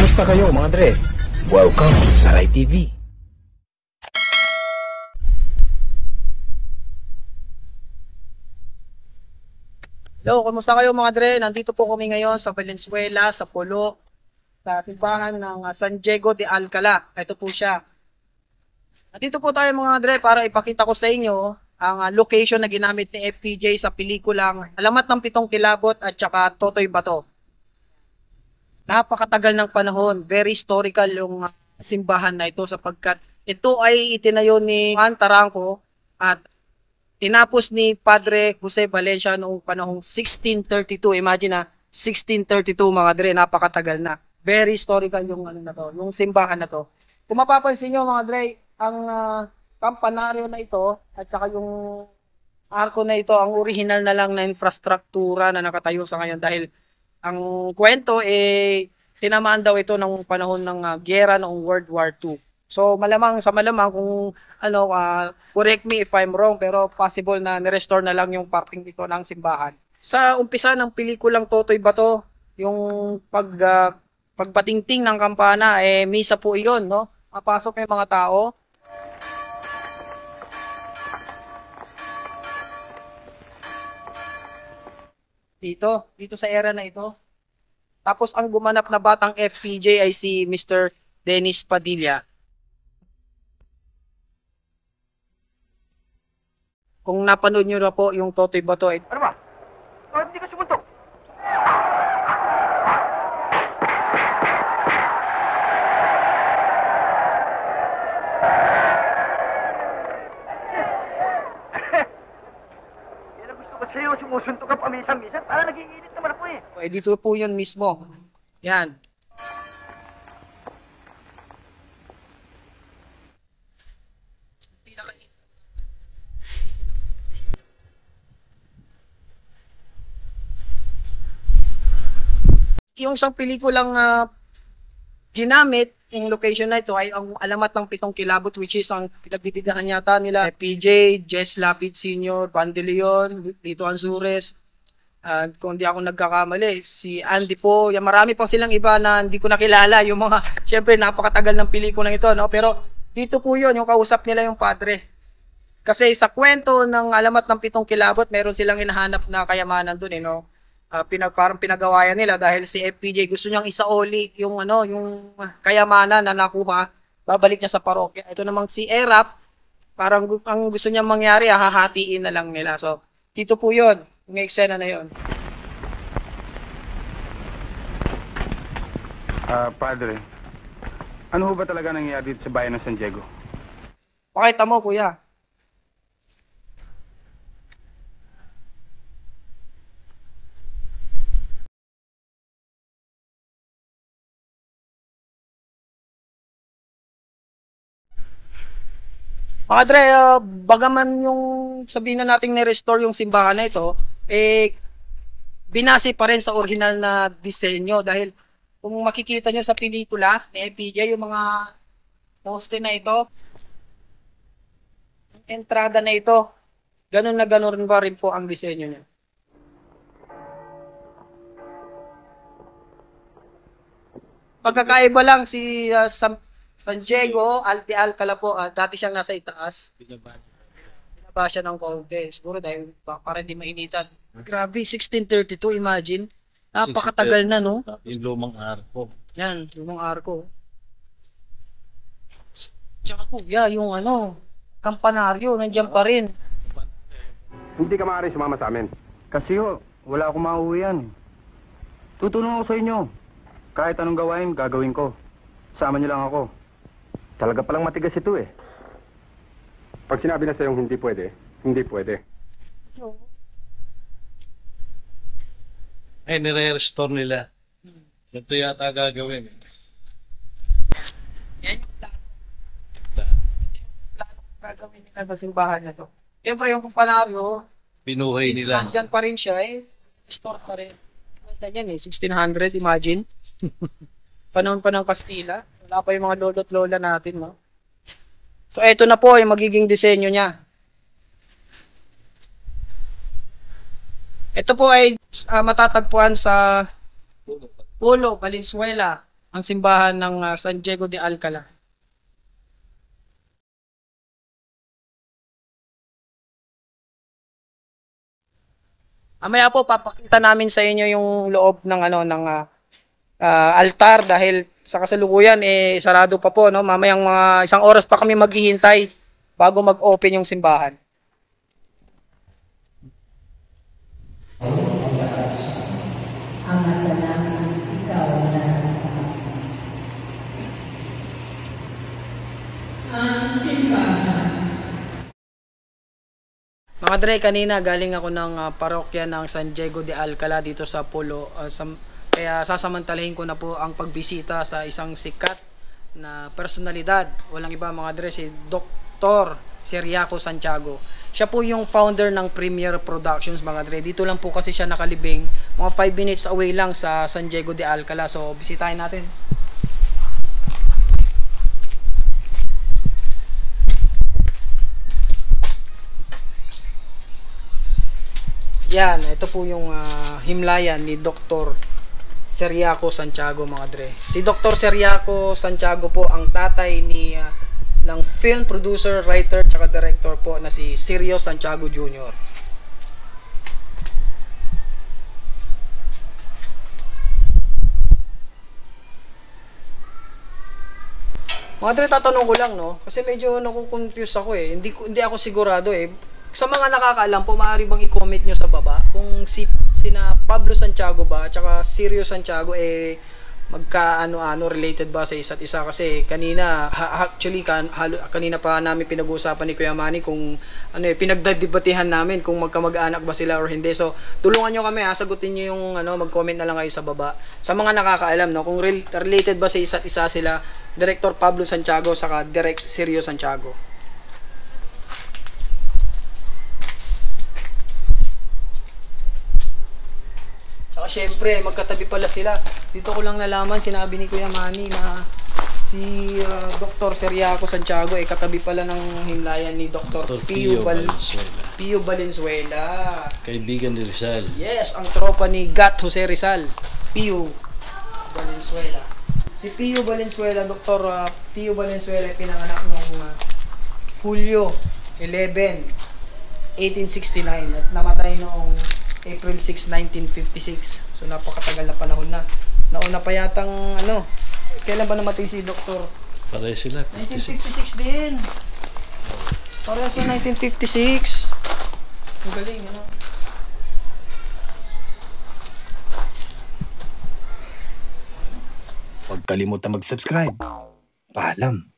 Kumusta kayo mga dre? Welcome sa Rai TV. Hello, kumusta kayo mga dre? Nandito po kami ngayon sa Valenzuela, sa Pulo, sa simbahan ng San Diego de Alcala. Ito po siya. Nandito po tayo mga dre para ipakita ko sa inyo ang location na ginamit ni FPJ sa pelikulang Alamat ng Pitong Kilabot at saka Totoy Bato. Napakatagal ng panahon, very historical yung simbahan na ito sapagkat ito ay itinayo ni Juan Taranco at tinapos ni Padre Jose Valencia noong panahong 1632. Imagine na, 1632 mga dre, napakatagal na. Very historical yung ano na to, yung simbahan na to. Kung mapapansin nyo mga dre, ang kampanaryo na ito at saka yung arko na ito, ang original na lang na infrastruktura na nakatayo sa ngayon dahil ang kwento tinamaan daw ito ng panahon ng giyera noong World War II. So malamang kung correct me if I'm wrong, pero possible na ni-restore na lang yung parting dito ng simbahan. Sa umpisa ng pelikulang Totoy Bato, yung pagpatingting ng kampana, misa po iyon, no? Mapasok yung mga tao. Dito sa era na ito. Tapos ang gumanap na batang FPJ ay si Mr. Dennis Padilla. Kung napanood nyo na po yung Totoy Bato. Ano ba? Bakit hindi ka sumuntok? Yan ang gusto ko sa'yo, sumusuntok ka paminsan-minsan. Para nag-iinit naman ako eh. Dito po yun mismo. Yan. Yung isang pelikulang ginamit yung location na ito ay ang Alamat ng Pitong Kilabot, which is ang pinagbibidahan yata nila PJ, Jess Lapid Sr., Van de Leon, Lito Ansures, kung di ako nagkakamali, si Andy po, yan, marami pang silang iba na hindi ko nakilala, yung mga, syempre napakatagal ng pelikulang ito, no? Pero dito po yun, yung kausap nila yung padre. Kasi sa kwento ng Alamat ng Pitong Kilabot, meron silang hinahanap na kayamanan dun, no? Parang pinagawayan nila dahil si FPJ gusto niyang isaoli yung yung kayamanan na nakuha, babalik niya sa parokya. Ito namang si Erap, parang ang gusto niyang mangyari, hahatiin na lang nila. So dito po yun, yung eksena na yun. Padre, ano ho ba talaga nangyayari dito sa bayan ng San Diego? Pakita mo kuya. Mga dre, bagaman yung sabihin na nating ni-restore yung simbahan na ito, binase pa rin sa original na disenyo dahil kung makikita nyo sa pelikula ni FPJ, yung mga poste na ito, entrada na ito, ganun na ganun pa rin po ang disenyo niya. Pagkakaiba lang si San Diego, Alcala po, dati siyang nasa itaas. Binaba siya ng konti. Siguro dahil para hindi mainitan. Grabe, 1632, imagine. Napakatagal na, no? Yung lumang arko. Yan, lumang arko. Tsaka po, yung kampanaryo, nandiyan pa rin. Hindi ka maaari sumama sa amin. Kasi wala akong mauwian. Tutulong ako sa inyo. Kahit anong gawain, gagawin ko. Sama niyo lang ako. Talaga palang matigas ito eh. Pag sinabi na sa'yong hindi pwede, hindi pwede. Nire-restore nila. Ito yata gagawin. Yan yung plano. Ito yung plano gagawin nila sa simbahan na to. Siyempre yung kumpanaryo, Binuhay nila. nandyan pa rin siya restore pa rin. Ganyan 1600, imagine. Panahon pa ng Kastila. Wala pa yung mga lolo't lola natin, no? So, ito na po yung magiging disenyo niya. Ito po ay matatagpuan sa Pulo, Valenzuela. ang simbahan ng San Diego de Alcala. Mamaya po papakita namin sa inyo yung loob ng altar dahil sa kasalukuyan sarado pa po, no. Mamayang mga 1 oras pa kami maghihintay bago mag-open yung simbahan. Mga Dre, kanina galing ako ng parokya ng San Diego de Alcala dito sa Polo. Kaya sasamantalahin ko na po ang pagbisita sa isang sikat na personalidad. Walang iba mga Dre, si Dr. Ciriaco Santiago. Siya po yung founder ng Premier Productions mga Dre. Dito lang po kasi siya nakalibing. Mga 5 minutes away lang sa San Diego de Alcala. So bisitahin natin. Yan, ito po yung himlayan ni Dr. Ciriaco Santiago mga Dre. Si Dr. Ciriaco Santiago po ang tatay ng film producer, writer, tsaka director po na si Sirio Santiago Jr. Mga Dre, tatanong ko lang, no? Kasi medyo nakukonfuse ako eh. Hindi ako sigurado eh. Sa mga nakakaalam po, maaari bang i-comment nyo sa baba kung sina Pablo Santiago ba tsaka Sirio Santiago magkaano-ano related ba sa isa't isa? Kasi kanina kanina pa namin pinag-uusapan ni Kuya Manny kung pinagdadebatihan namin kung magkamag-anak ba sila or hindi. So tulungan nyo kami, sagutin nyo yung mag-comment na lang kayo sa baba. Sa mga nakakaalam, no, kung related ba sa isa't isa sila Director Pablo Santiago saka Direct Sirio Santiago. Saka syempre, magkatabi pala sila. Dito ko lang nalaman, sinabi ni Kuya Manny na si Dr. Ciriaco Santiago katabi pala ng himlayan ni Dr. Pio Valenzuela. Kaibigan ni Rizal. Yes, ang tropa ni Gat Jose Rizal. Pio Valenzuela. Si Pio Valenzuela, Dr. Pio Valenzuela pinanganak noong Hulyo 11, 1869 at namatay noong April 6, 1956. So napakatagal na panahon na. Nauna pa yatang kailan ba namatay si Doktor? Pareho sila, 1956 din. Pareho sa 1956. Ang galing, Huwag kalimutan mag-subscribe. Paalam.